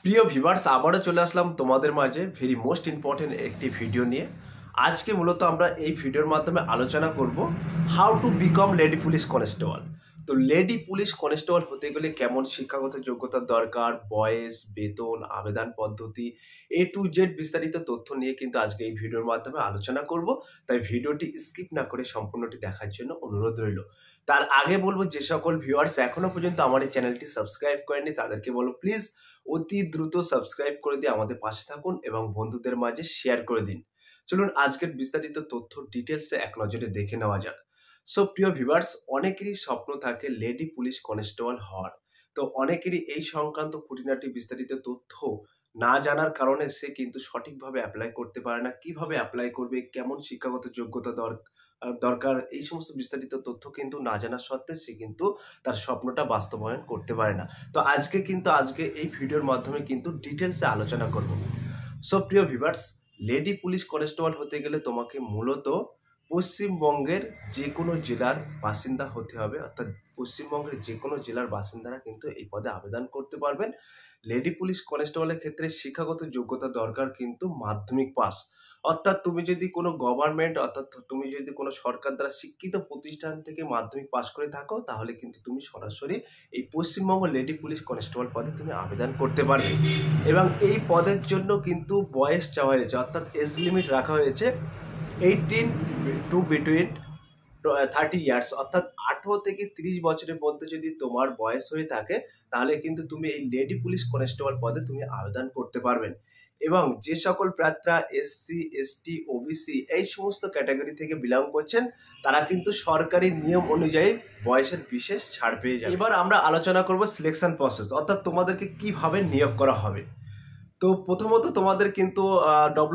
প্রিয় ভিউয়ার্স, আবারও চলে আসলাম তোমাদের মাঝে ভেরি মোস্ট ইম্পর্টেন্ট একটি ভিডিও নিয়ে। আজকে মূলত আমরা এই ভিডিওর মাধ্যমে আলোচনা করব how to become lady police constable. তো লেডি পুলিশ কনস্টেবল হতে গেলে কেমন শিক্ষাগত যোগ্যতার দরকার, বয়স, বেতন, আবেদন পদ্ধতি, A to Z বিস্তারিত তথ্য নিয়ে কিন্তু আজকে এই ভিডিওর মাধ্যমে আলোচনা করব। তাই ভিডিওটি স্কিপ না করে সম্পূর্ণটি দেখার জন্য অনুরোধ রইল। তার আগে বলবো, যে সকল ভিউয়ার্স এখনো পর্যন্ত আমার এই চ্যানেলটি সাবস্ক্রাইব করেনি তাদেরকে বলো প্লিজ অতি দ্রুত সাবস্ক্রাইব করে দিয়ে আমাদের পাশে থাকুন এবং বন্ধুদের মাঝে শেয়ার করে দিন। চলুন আজকের বিস্তারিত তথ্য ডিটেলসে এক নজরে দেখে নেওয়া যাক। সো প্রিয় ভিউয়ার্স, অনেকেরই স্বপ্ন থাকে লেডি পুলিশ কনস্টেবল হওয়ার। তো অনেকেরই এই সংক্রান্ত খুঁটিনাটি বিস্তারিত তথ্য না জানার কারণে সে কিন্তু সঠিকভাবে অ্যাপ্লাই করতে পারে না। কিভাবে অ্যাপ্লাই করবে, কেমন শিক্ষাগত যোগ্যতা দরকার, এই সমস্ত বিস্তারিত তথ্য কিন্তু না জানার সত্ত্বে সে কিন্তু তার স্বপ্নটা বাস্তবায়ন করতে পারে না। তো আজকে এই ভিডিওর মাধ্যমে কিন্তু ডিটেলসে আলোচনা করব। সো প্রিয় ভিউয়ার্স, লেডি পুলিশ কনস্টেবল হতে গেলে তোমাকে মূলত পশ্চিমবঙ্গের যে কোনো জেলার বাসিন্দা হতে হবে। অর্থাৎ পশ্চিমবঙ্গের যে কোনো জেলার বাসিন্দারা কিন্তু এই পদে আবেদন করতে পারবেন। লেডি পুলিশ কনস্টেবলের ক্ষেত্রে শিক্ষাগত যোগ্যতা দরকার কিন্তু মাধ্যমিক পাস। অর্থাৎ তুমি যদি কোনো গভর্নমেন্ট, অর্থাৎ তুমি যদি কোনো সরকার দ্বারা স্বীকৃত প্রতিষ্ঠান থেকে মাধ্যমিক পাস করে থাকো, তাহলে কিন্তু তুমি সরাসরি এই পশ্চিমবঙ্গ লেডি পুলিশ কনস্টেবল পদে তুমি আবেদন করতে পারবে। এবং এই পদের জন্য কিন্তু বয়স চাওয়া হয়েছে, অর্থাৎ এজ লিমিট রাখা হয়েছে 18 টু বিটুইন 30 ইয়ার্স। অর্থাৎ 18 থেকে 30 বছরের মধ্যে যদি তোমার বয়স হয়ে থাকে, তাহলে কিন্তু তুমি এই লেডি পুলিশ কনস্টেবল পদে তুমি আবেদন করতে পারবেন। এবং যে সকল প্রার্থীরা SC ST OBC এই সমস্ত ক্যাটাগরি থেকে বিলং করছেন, তারা কিন্তু সরকারি নিয়ম অনুযায়ী বয়সের বিশেষ ছাড় পেয়ে যাবে। এবার আমরা আলোচনা করব সিলেকশন প্রসেস, অর্থাৎ তোমাদেরকে কিভাবে নিয়োগ করা হবে। তো প্রথমত তোমাদের কিন্তু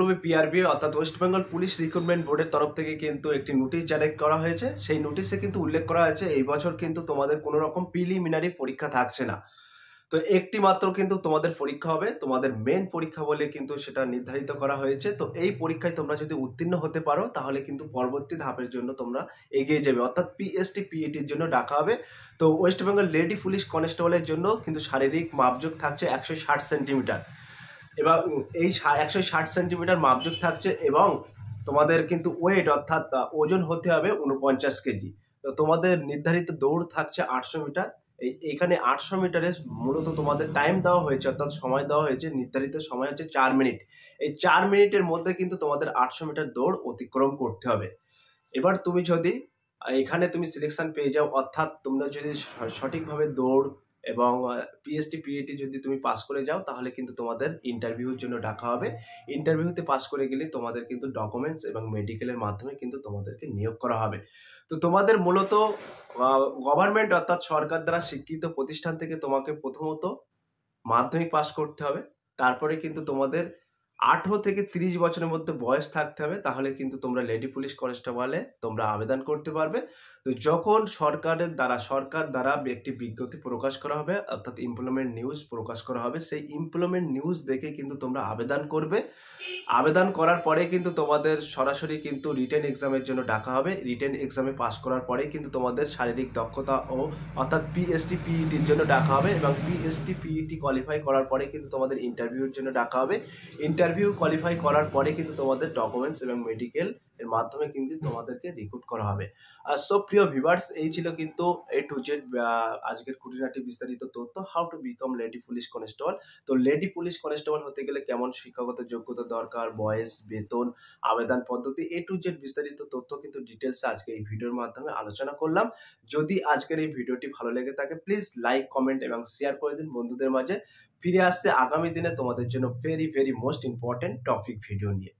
WBPRB অর্থাৎ ওয়েস্ট বেঙ্গল পুলিশ রিক্রুটমেন্ট বোর্ডের তরফ থেকে কিন্তু একটি নোটিশ জারি করা হয়েছে। সেই নোটিশে কিন্তু উল্লেখ করা হয়েছে এই বছর কিন্তু তোমাদের কোনো রকম প্রিলিমিনারি পরীক্ষা থাকছে না। তো একটি মাত্র কিন্তু তোমাদের পরীক্ষা হবে, তোমাদের মেন পরীক্ষা বলে কিন্তু সেটা নির্ধারিত করা হয়েছে। তো এই পরীক্ষায় তোমরা যদি উত্তীর্ণ হতে পারো, তাহলে কিন্তু পরবর্তী ধাপের জন্য তোমরা এগিয়ে যাবে, অর্থাৎ PST PETর জন্য ডাকা হবে। তো ওয়েস্ট বেঙ্গল লেডি পুলিশ কনস্টেবলের জন্য কিন্তু শারীরিক মাপযোগ থাকছে 160 সেন্টিমিটার। এবং এই 160 সেন্টিমিটার মাপযোগ থাকছে এবং তোমাদের কিন্তু ওয়েট অর্থাৎ ওজন হতে হবে 49 কেজি। তো তোমাদের নির্ধারিত দৌড় থাকছে 800 মিটার। এইখানে 800 মিটারে মূলত তোমাদের টাইম দেওয়া হয়েছে, অর্থাৎ সময় দেওয়া হয়েছে, নির্ধারিত সময় হচ্ছে 4 মিনিট। এই 4 মিনিটের মধ্যে কিন্তু তোমাদের 800 মিটার দৌড় অতিক্রম করতে হবে। এবার তুমি যদি এখানে তুমি সিলেকশন পেয়ে যাও, অর্থাৎ তোমরা যদি সঠিকভাবে দৌড় এবং PST PET যদি তুমি পাস করে যাও, তাহলে কিন্তু তোমাদের ইন্টারভিউর জন্য ডাকা হবে। ইন্টারভিউতে পাস করে গেলে তোমাদের কিন্তু ডকুমেন্টস এবং মেডিকেলের মাধ্যমে কিন্তু তোমাদেরকে নিয়োগ করা হবে। তো তোমাদের মূলত গভর্নমেন্ট অর্থাৎ সরকার দ্বারা স্বীকৃত প্রতিষ্ঠান থেকে তোমাকে প্রথমত মাধ্যমিক পাস করতে হবে। তারপরে কিন্তু তোমাদের 18 থেকে 30 বছরের মধ্যে বয়স থাকতে হবে, তাহলে কিন্তু তোমরা লেডি পুলিশ কনস্টেবলে তোমরা আবেদন করতে পারবে। তো যখন সরকার দ্বারা একটি বিজ্ঞপ্তি প্রকাশ করা হবে, অর্থাৎ এমপ্লয়মেন্ট নিউজ প্রকাশ করা হবে, সেই এমপ্লয়মেন্ট নিউজ দেখে কিন্তু তোমরা আবেদন করবে। আবেদন করার পরে কিন্তু তোমাদের সরাসরি কিন্তু রিটেন এক্সামের জন্য ডাকা হবে। রিটেন এক্সামে পাস করার পরে কিন্তু তোমাদের শারীরিক দক্ষতা ও অর্থাৎ PST PETর জন্য ডাকা হবে এবং PST PET কোয়ালিফাই করার পরে কিন্তু তোমাদের ইন্টারভিউর জন্য ডাকা হবে। ইন্টারভিউ কোয়ালিফাই করার পরে কিন্তু তোমাদের ডকুমেন্টস এবং মেডিকেল এর মাধ্যমে কিন্তু তোমাদেরকে রিক্রুট করা হবে। আর সো প্রিয় ভিউয়ার্স, এই ছিল কিন্তু A to Z আজকের খুঁটিনাটি বিস্তারিত তথ্য how to become lady police constable. তো লেডি পুলিশ কনস্টেবল হতে গেলে কেমন শিক্ষাগত যোগ্যতা দরকার, বয়স, বেতন, আবেদন পদ্ধতি, A to Z বিস্তারিত তথ্য কিন্তু ডিটেলসে আজকে এই ভিডিওর মাধ্যমে আলোচনা করলাম। যদি আজকের এই ভিডিওটি ভালো লেগে থাকে, প্লিজ লাইক, কমেন্ট এবং শেয়ার করে দিন বন্ধুদের মাঝে। ফিরে আসছে আগামী দিনে তোমাদের জন্য very most important topic video নিয়ে।